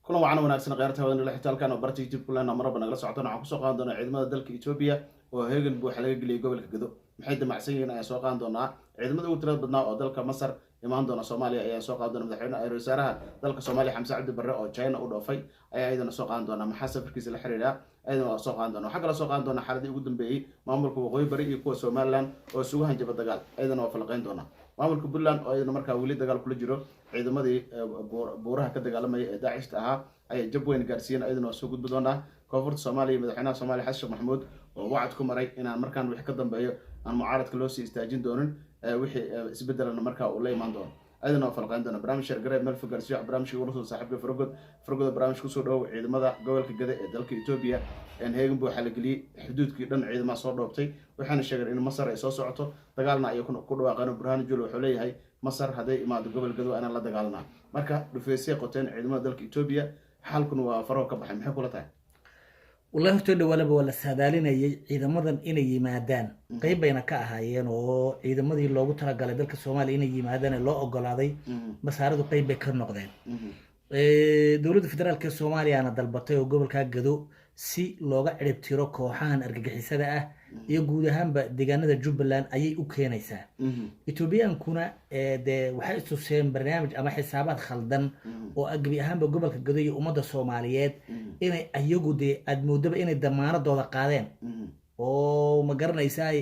kulan wacan wanaagsan qeyrta wadana xitaalkan oo barta YouTube kulana marba nagala socotana waxaan ku soo qaadan doonaa ciidamada dalka Ethiopia oo heegan buuxa laga geliyay gobolka Gedo maxay damacsan yihiin ayaa soo qaadan doonaa ciidamada ugu tirada badnaa oo dalka Masar imaan doona Soomaaliya ayaa soo qaadan doona madaxweynaha wasaaraha dalka Soomaaliya Xamse Cabdi Barre oo China u dhoofay ayaa ayadana soo qaadan doona maxaa safarkiisa la xiriira ayadana soo qaadan doona waxa kale soo qaadan doona xaaladii ugu dambeeyay maamulka waqooyi bari iyo kuwa Somaliland oo isugu hanjaba dagaal ayadana waa falqayn doona maamulka Puntland oo ayadana markaa wali dagaal kula jiro ciidamadii buuraha ka dagaalamaya ee Daacishta ahaa ay jab weyn gaarsiiyeen ayadana waa soo gudbi doonaa koonfurta Soomaaliya madaxweynaha Soomaaliya Xasan Sheekh Maxamuud oo wacd ku maray inaan markaan wixii ka dambeeyo aan mucaaradka loo sii istaajin doonin wixii isbedelana markaa uu la imaan doono ayadana waa falqayn doona barnaamij shargareed meel fogaarsiyo barnaamijkii ugu soo saaxiibka Fargod barnaamij ku soo dhaw ciidamada gobolka Gedo ee dalka Ethiopia heegan buu xal geliyay xuduudkii dhan ciidamada soo dhoobtay waxaana sheegay in Masar ay soo socoto dagaalna ay ku dhawaaqeen Burhaan Jul wuxuu leeyahay Masar haday imaado gobolka Gedo ana la dagaalanaa marka dhufeysay qoteen ciidamada dalka Ethiopia xalkuna waa faro ka baxay maxay kula tahay والله تقول ولا سادالين ciidamadan inay yimaadaan qayb bayna ka ahaayeen oo ciidamadii loogu talagalay dalka Soomaaliya inay yimaadaan loo ogolaaday masaaradu qayb bay ka noqdeen dawladda federaalka Soomaaliya ana dalbatay oo gobolka Gedo si looga cirib tiro kooxahan argagixisada ah iyo guud ahaanba deegaanada Jubbaland ayay u keenaysaa Ethiopian-kuna waxay istuseen barnaamij ama xisaabaad khaldan oo agbi ahaanba gobolka Gedo iyo ummadda Soomaaliyeed inay ayagu admoodaba inay damaanadooda qaadeen oo ma garanaysaa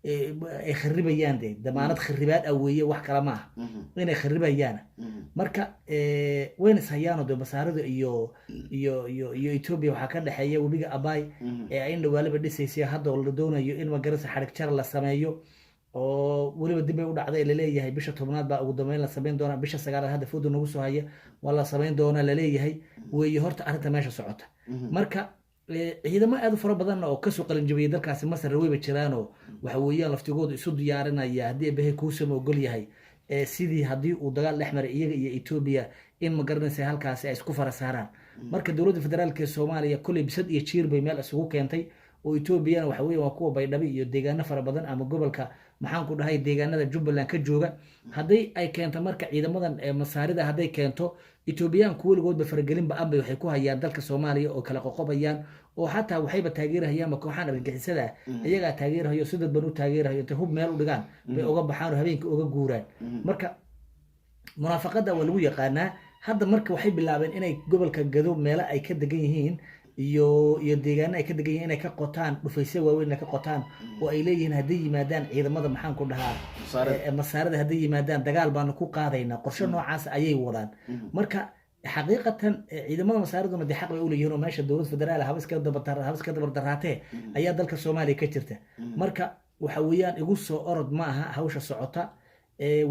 ay kharibayaan damaanad kharibaad aweeye wax kala ma aha inay kharibayaan marka wayna sayaan oo masaarada iyo Ethiopia waxa ka dhaxeeya wabiga Abay ee ay dhawaalaba dhisaysay hadda la doonayo in ma garanaysaa xarig jar la sameeyo oo waliba dib ay u dhacday la leeyahay bisha 10aad baa ugu dambeyn la sameyn doona bisha 9aad hadda foodo nagu soo haya wala sameyn doona la leeyahay way horta arinta meesha socota marka ciidamo aad u fara badan oo ka soo qalin jabiyay dalkaasi Masar wayba jiraan oo waxa weeyaan laftigooda isu diyaarinaya hadii ay ku soo ogol yahay sidii hadii uu dagaal dhexmaray iyaga iyo Ethiopia in ma garanaysaa halkaasi ay isku farasaaraan marka dawladda federaalka Soomaaliya kulli bisad iyo jiir bay meel isugu keentay oo Ethiopia waxa weeyaan waa kuwa baydhabi iyo deegaano fara badan ama gobolka maxaan ku dhahay deegaanada Jubbaland ka jooga haday ay keento marka ciidamadan masaarida haday keento Ethiopian kuwaligood ba faragelin ba ambay waxay ku hayaan dalka Soomaaliya oo kala qoqobayaan oo hatta waxayba taageerayaan ma kooxan argagixisada iyaga taageerayo sidoo banu taageerayo inta hub meel u dhigaan bay uga baxaan oo habeenkii uga guuraan marka munaafaqada waa lagu yaqaanaa hadda marka waxay bilaabeen inay gobolka Gedo meel ay ka degan yihiin iyo deegaano ay ka degan yihiin inay ka qotaan dhufaysay waaweyn ka qotaan oo ay leeyihiin haday yimaadaan ciidamada maxaan ku dhahaa masaarada haday yimaadaan dagaal baan ku qaadaynaa qorshe noocaas ayay wadaan marka xaqiiqatan ciidamada masaaraduna xaq way u leeyihiin oo meesha dawladda federaal habiska dabar daraatee ayaa dalka Soomaaliya ka jirta marka waxa weeyaan igu soo orod ma aha hawsha socota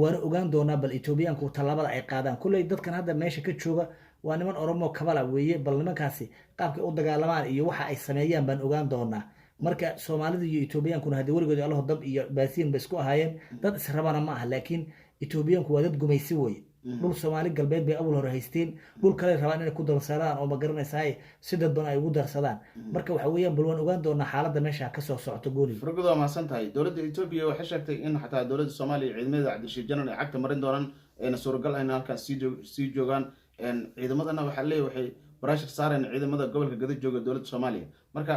waan ogaan doonaa bal Ethiopian-ku talaabada ay qaadaan kulay dadkan hadda meesha ka jooga waa niman Oromo kabala weeye bal nimankaasi qaabka u dagaalamaan iyo waxa ay sameeyaan baan ogaan doonaa marka Soomaalida iyo Ethiopian-kuna hadii waligood Allah dab iyo baasiin ba isku ahaayeen dad israbana ma aha laakiin Ethiopian-ku waa dad gumaysi weeye dhul Soomaali galbeed bay awal hore haysteen dhul kale rabaan inay ku darsadaan oo ma garanaysaa sidad ban ay ugu darsadaan marka waxa weeyaan bal waan ogaan doonaa xaaladda meesha ka soo socoto gooli Fargod waa maasan tahay dawladda Ethiopia waxay sheegtay in xataa dawladda Soomaaliya ciidamada Cabdishiid Janan ay xagta marin doonaan ee suuragal ay halkaas sii joogaan ciidamadana waxa leeyahay waxay barashar saareen ciidamada gobolka Gedo jooga dawladda Soomaaliya marka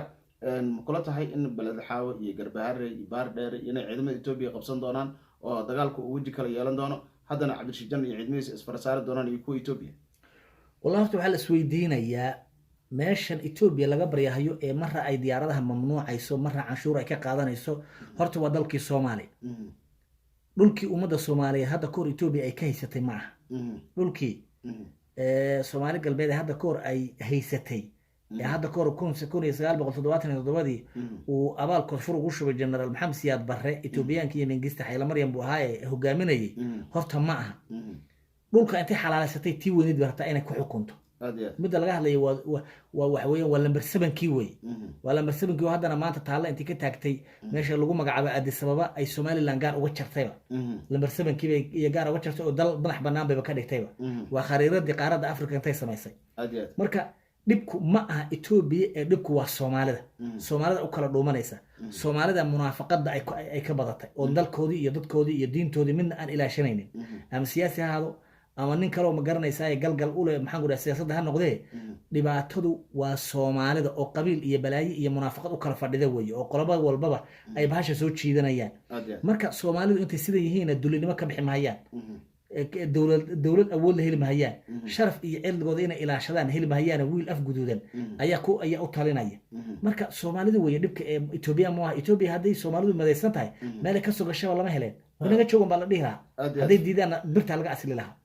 kula tahay in balad xaawo iyo Garbaharre iyo Baardheer inay ciidamada Ethiopia qabsan doonaan oo dagaalku uu waji kala yeelan doono haddana Cabdishiid Janan iyo ciidamadiisa isfarasaari doonaan iyo kuwa Ethiopia wallahi waxa la isweydiinayaa meeshan Ethiopia laga baryahayo ee marra ay diyaaradaha mamnuucayso marra canshuur ay ka qaadanayso horta waa dalkii Soomaaliya dhulkii ummadda Soomaaliya hadda koor Ethiopia ay ka haysatay ma aha dhulkii Soomaali galbeed hadda koor ay haysatay hadda koor 1977 uu abaal koonfur ugu shubay General Maxamed Siyaad Barre Ethiopian-ka iyo Mengistu Haile Mariam buu ahaa hogaaminayay horta ma aha dhulka intay xalaalaysatay tii weyneed barta inay ku xukunto midda laga hadlayo waa waxa weeyaan waa lambar 7kii way waa lambar 7kii oo haddana maanta taalla intii ka taagtay meesha lagu magacaabo Addis Ababa ay Somaliland gaar uga jartayba lambar 7kii bay iyo gaar uga jartay oo dal madax banaan bay ka dhigtayba waa khariiradii qaaradda Afrika intay samaysay marka dhibku ma aha Ethiopia ee dhibku waa Soomaalida u kala dhuumanaysa Soomaalida munaafaqada ay ka badatay oo dalkoodii iyo dadkoodii iyo diintoodii midna aan ilaashanaynin ama siyaasi ahaado ama nin kaloo ma garanaysaa galgal u leh maxaan ku dhahay siyaasadda ha noqdee dhibaatadu waa soomaalida oo qabiil iyo balaayo iyo munaafaqad u kala fadhida weeye oo qoloba walbaba ay bahasha soo jiidanayaan marka soomaalidu intay sidan yihiin dulinimo ka bixi mahayaan dowlad awood la heli mahayaan sharaf iyo cirdigooda inay ilaashadaan heli mahayaan wiil afguduudan ayaa u talinaya marka soomaalidu weeye dhibka ee Ethiopia ma aha Ethiopia hadday soomaalidu madaysan tahay meel ka soo gashay lama heleen wanaga joogan baa la dhihi lahaa hadday diidaan birta laga asli lahaa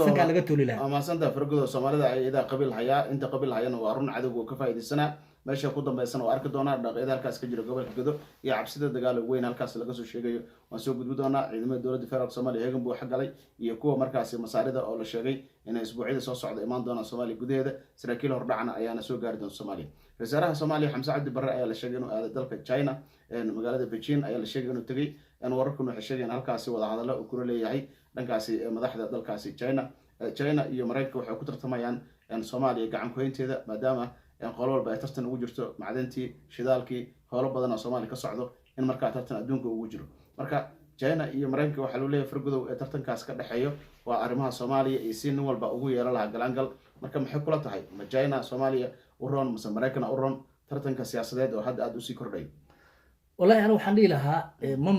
sanka laga tooli lahaa ama santa farqada soomaalida ay ida qabiil haya inta qabiil hayana waa run cadawga ka faa'iideysana meesha ku dambaysan oo arki doona dhaqeeda halkaas ka jira gobolka Gedo iyo cabsida dagaal weyn halkaas laga soo sheegayo waan soo gudbi doona ciidamada dawladda federaalka Soomaaliya heegan buu xagalay iyo kuwa markaas masaarida oo la sheegay inay isbuucyada soo socdo imaan doona Soomaaliya gudaheeda saraakiil hordhacna ayaana soo gaari doona Soomaaliya wasaaraha Soomaaliya Xamse Cabdi Barre ayaa la sheegay inuu aaday dalka China magaalada Beijing ayaa la sheegay inuu tagay wararku waxay sheegayaan halkaas wada hadallo uu ku leeyahay dhankaasi madaxda dalkaasi China iyo Mareykanka waxay ku tartamayaan Soomaaliya gacan ku haynteeda maadaama qolo walba ay tartan ugu jirto macdantii shidaalkii howlo badan oo Soomaaliya ka socdo in markaa tartan adduunka ugu jiro marka China iyo Mareykanka waxa loo leeyahay farqidow ee tartankaas ka dhaxeeyo waa arrimaha Soomaaliya iyo si nin walba ugu yeelan lahaa galangal marka maxay kula tahay ma China Soomaaliya u roon mise Mareykanka u roon tartanka siyaasadeed oo hadda aad u sii kordhay والله أنا وحنا لها ما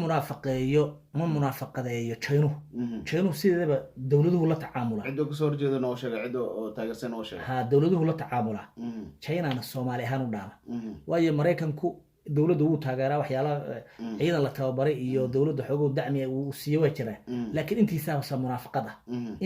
منافقة China سيدا دولته ولا تعامله عدو كسور جدا نوشة عدو تاجرسين نوشة ها دولته ولا تعامله China أنا الصومالي هانو دام ويا مريكان كو dawladdu uu taageeraa waxyaalaha ciidan la tababaray iyo dawladda xoog dacmi uu siiyo way jiraan laakiin intiisa waa munaafaqada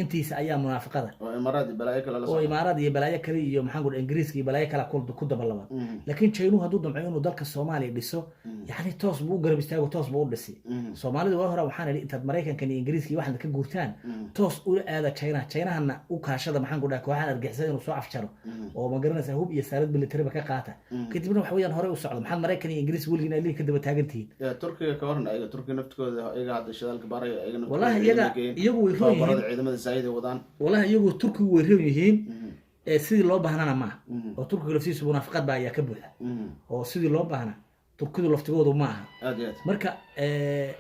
intiisa ayaa munaafaqada oo imaaraad iyo balaayo kale iyo maxaan ku ingiriiska iyo balaayo kale ku dabalaba laakiin China hadduu damco inuu dalka Soomaaliya dhiso yani toos buu garab istaago toos buu u dhisi Soomaalidu waa hore waxaan idhi intaad Mareykanka iyo Ingiriiska iyo waxan ka guurtaan toos u aada China-hana u kaashada maxaan ku dhahay kooxan argixisada inuu soo afjaro oo ma garanaysaa hub iyo saarad military ba ka qaata kadibna wax weeyaan hore u socdo maxaan Mareykanka إنجليز ولكن اللي كده بتاجنتين. تركيا كورن أيوة تركيا نفتكر أيوة هذا الشيء الكبار أيوة. والله يجوا يهون. برضه عيدنا الزايد وضان. والله يجوا تركيا ويهون يهين. سيد الله بهنا معه. وتركيا لو سيسوا نفقات بقى يكبرها. أو سيد الله بهنا. تركيا لو افتقدوا معها. مركا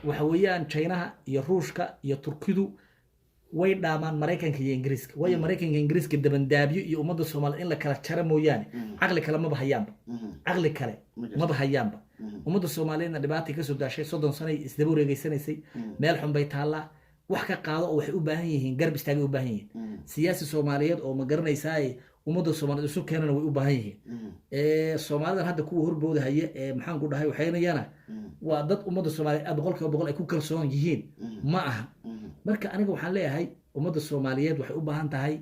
وحويان China يروشكا يتركيا way dhaamaan Mareykanka iyo Ingiriiska way Mareykanka Ingiriiska daban daabiyo iyo ummadda Soomaaliyeed in la kala jaro mooyaane aqli kale ma bahayaanba aqli kale ma bahayaanba ummadda Soomaaliyeedna dhibaato ka soo daashay 30 sano isdaba wareegaysanaysay meel xun bay taala wax ka qaado oo waxay u baahan yihiin garb istaag u baahan yihiin siyaasi Soomaaliyeed oo ma garanaysaa ummadda Soomaaliyeed isu keenana way u baahan yihiin Soomaalidan hadda kuwa horbooda haya maxaan ku dhahay waxaynayana waa dad ummadda Soomaaliyeed boqolkiiba ay ku kalsoon yihiin ma aha marka aniga waxaan leeyahay ummadda Soomaaliyeed waxay u baahan tahay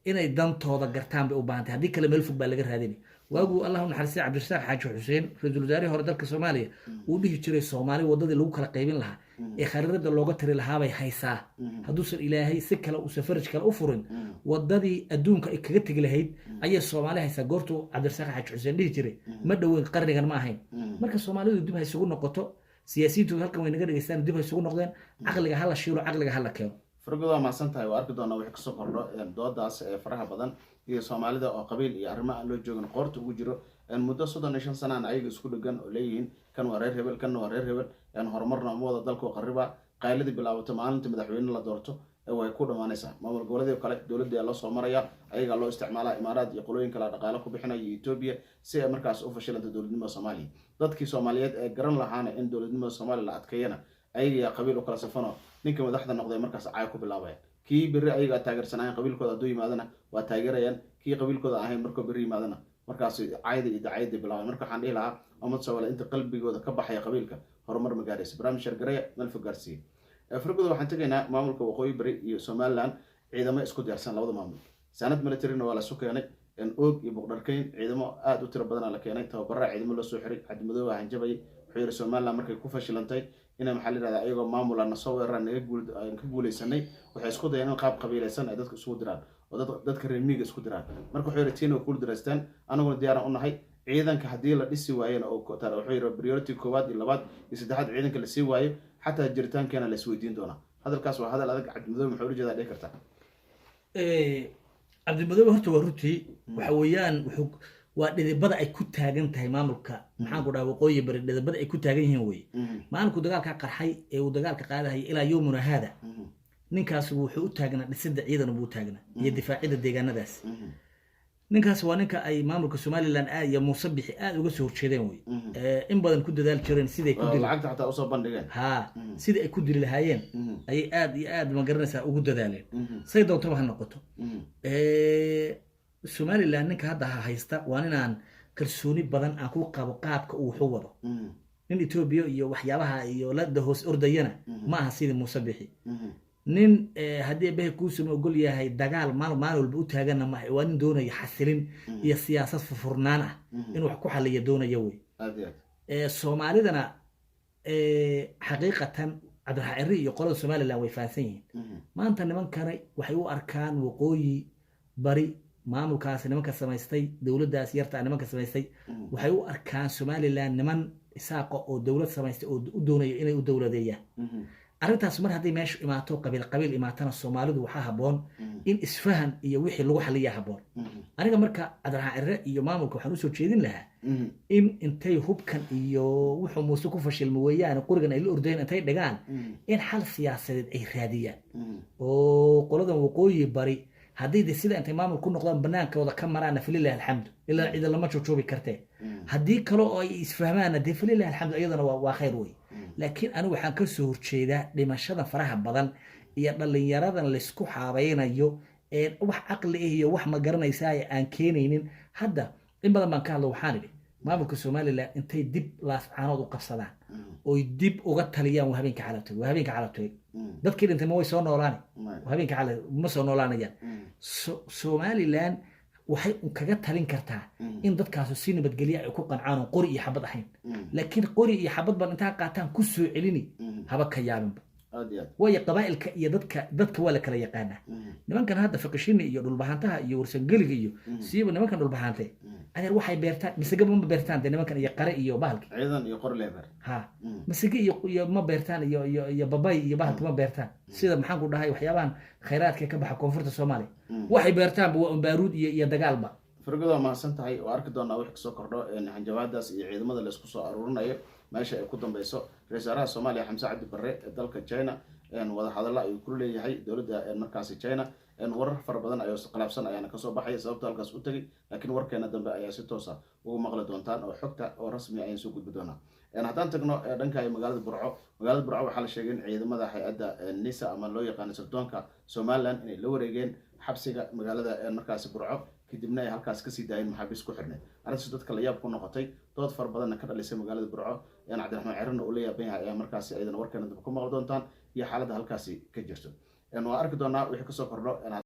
inay dantooda gartaan bay u baahan tahay hadii kale meel fog baa laga raadinay waagu Allahu naxariistay Cabdirasaaq Xaaji Xuseen ra'iisul wasaare hore dalka Soomaaliya uu dhihi jiray Soomaali wadadii lagu kala qaybin lahaa ee khariirada looga tiri lahaa bay haysaa haduusan Ilaahay si kale u safarij kale u furin wadadii adduunka ay kaga tagi lahayd ayay Soomaali haysaa goortu Cabdirasaaq Xaaji Xuseen dhihi jiray ma dhaweyn qarnigan ma ahayn marka Soomaalidu dib ay isugu noqoto siyaasiyiintu halkan way naga dhageystaan dib ay isugu noqdeen aqliga hala shiilo aqliga hala keeno farqada ma santahay waa arki doona wixii ka soo kordho doodaas ee faraha badan iyo Soomaalida oo qabiil iyo arrimaha loo joogan qoorta ugu jiro muddo 35 sano aan ayaga isku dhagan oo leeyihiin kan waa reer hebel kan waa reer hebel horumarna ma wada dalka oo qariba qaylada bilaabato maalinta madaxweyne la doorto way ku dhamaanaysaa maamul goboleedyo kale dawladda la soo maraya ayaga loo isticmaalaa imaaraad iyo qolooyin kala dhaqaale ku bixinaya Ethiopia si ay markaas u fashilanta dawladnimada Soomaaliya dadkii Soomaaliyeed ee garan lahaana in dawladnimada Soomaaliya la adkeeyana ayaga qabiil u kala safano ninka madaxda noqday markaas caay ku bilaabayaan kii biri ayaga taageersanayeen qabiilkooda adoo yimaadana waa taageerayaan kii qabiilkooda ahayn markoo biri yimaadana markaas caayda iyo dacaayada bilaabay marka waxaan dhihi lahaa ummad Soomaaliyeed inta qalbigooda ka baxaya qabiilka horumar ma gaarayso barnaamij shargareya meel fog gaarsiin farqada waxaan tagaynaa maamulka waqooyi bari iyo Somaliland ciidamo isku diyaarsan labada maamul sanad military-na waa la soo keenay oog iyo boqdarkeyn ciidamo aad u tiro badan la keenay tababarra ciidamo la soo xiray xadmadoow aan jabay xiriir Somaliland markay ku fashilantay inay maxalli raada ayagoo maamulana soo weeraraan ka guuleysanay waxay isku dayeen in qaab qabiilaysan ay dadka isugu diraan oo dadka reer miyiga isku diraan marka xiriirtiina ku diraystaan anaguna diyaar u nahay ciidanka hadii la dhisi waayeen oo wuxuu yiri priority koowaad iyo labaad iyo saddexaad ciidanka la sii waayo حتى الجريتان كان لا سويدين دونا هذا الكاس وهذا الأدق عبد المذوب محاول جدا عليه كرتا عبد المذوب هرت ورتي وحويان وإذا بدأ يكون تاجن تهي ماملك محاق ولا وقوي برد إذا بدأ يكون تاجن هوي ما أنا كنت قال كقرحي ودقال كقاعدة هي إلى يومنا هذا ninkaas wuxuu u taagnaa dhisidda ciidan buu taagnaa iyo difaacidda deegaanadaas ninkaas waa ninka ay maamulka Somaliland aad iyo Muuse Bixi aad uga soo horjeedeen way in badan ku dadaal jireen sidii ku dil lacagta xataa u soo bandhigeen ha sidii ay ku dili lahaayeen ay aad iyo aad ma garanaysaa ugu dadaaleen say doonto ha noqoto Somaliland ninka hadda haysta waa inaan kalsooni badan aan ku qabo qaabka uu wuxuu wado nin Ethiopia iyo waxyaabaha iyo la hoos ordayana ma aha sidii Muuse Bixi nin haddii bay ku soo ogol yahay dagaal maal walba u taagana ma waa nin doonaya xasilin iyo siyaasad furfurnaan ah inuu wax ku xaliyo doonaya way Soomaalidana xaqiiqatan Cabdiraxmaan iyo qolada Somaliland way faansan yihiin maanta nimankana waxay u arkaan waqooyi bari maamulkaas nimanka samaystay dawladdaas yarta nimanka samaystay waxay u arkaan Somaliland niman isaaqo oo dawlad samaystay oo u doonaya inay u dawladeeyaan arrintaas mar haddii meesha imaato qabiil imaatana Soomaalidu waxa haboon in isfahan iyo wixii lagu xaliyo haboon aniga marka Cabdiraxmaan iyo maamulka waxaan u soo jeedin lahaa in intay hubkan iyo wuxuu Muuse ku fashilmo weeyaan qorigan ay la ordeen intay dhigaan in xal siyaasadeed ay raadiyaan oo qoladan waqooyi bari haddii sida intay maamul ku noqdaan banaankooda ka maraan falilah alxamd ilaa cid lama joobi kartee haddii kale oo ay isfahmaan falilah alxamd iyadana waa khayr way laakiin anigu waxaan ka soo horjeedaa dhimashada faraha badan iyo dhalinyaradan la isku xaabaynayo ee wax aqli iyo wax ma garanaysaa aan keenaynin hadda in badan baan ka hadlo waxaan idhi maamulka Somaliland intay dib laascaanood u qabsadaan oo dib uga taliyaan habeenka calabtay dadkii dhintay ma way soo noolaan habeenka calab ma soo noolaanayaan Somaliland waxay kaga talin kartaa in dadkaas si nabadgelyo ay ku qancaan qori iyo xabad ahayn laakiin qori iyo xabad ban inta qaataan ku soo celini haba ka yaabin way qabaa'ilka iyo dadka wala kala yaqaana nimankan hadda faqishini iyo dhulbahantaha iyo warsangeliga iyo siiba nimankan dhulbahantay adeer waxay beertaan misaga ma beertaan nimankan iyo qare iyo bahalka ciidan iyo qor leebar ha misaga iyo ma beertaan iyo babay iyo bahalka ma beertaan sida maxaan ku dhahay waxyaabahan khayraadka ka baxa koonfurta Soomaaliya waxay beertaan waa baaruud iyo dagaalba fargada ma san tahay oo arki doona wax ka soo kordho hanjabaadaas iyo ciidamada la isku soo aruurinayo meesha ay ku dambayso ra'iisul Soomaaliya Xamse Cabdi Barre ee dalka China wada hadalla ay ku leeyahay dawladda markaas China warar fara badan ayaa qalabsan ayaana ka soo baxay sababta halkaas u tagay laakiin warkeena dambe ayaa si toos ah ugu maqli doontaan oo xogta oo rasmi ah ay soo gudbi doonaan haddaan tagno dhanka magaalada Burco waxaa la sheegay in ciidamada hay'adda NISA ama loo yaqaan sirdoonka Somaliland inay la wareegeen xabsiga magaalada markaas Burco kadibna ay halkaas ka sii daayeen maxaabiis ku xirnay arrintaas dadka la yaab ku noqotay dood far badan ka dhalisay magaalada Burco Cabdiraxmaan Cirana uu la yaaban yahay ayaa markaas ayadana warkeena dambe ku maqli doontaan iyo xaaladda halkaas ka jirto waa arki doonaa wixii ka soo kordho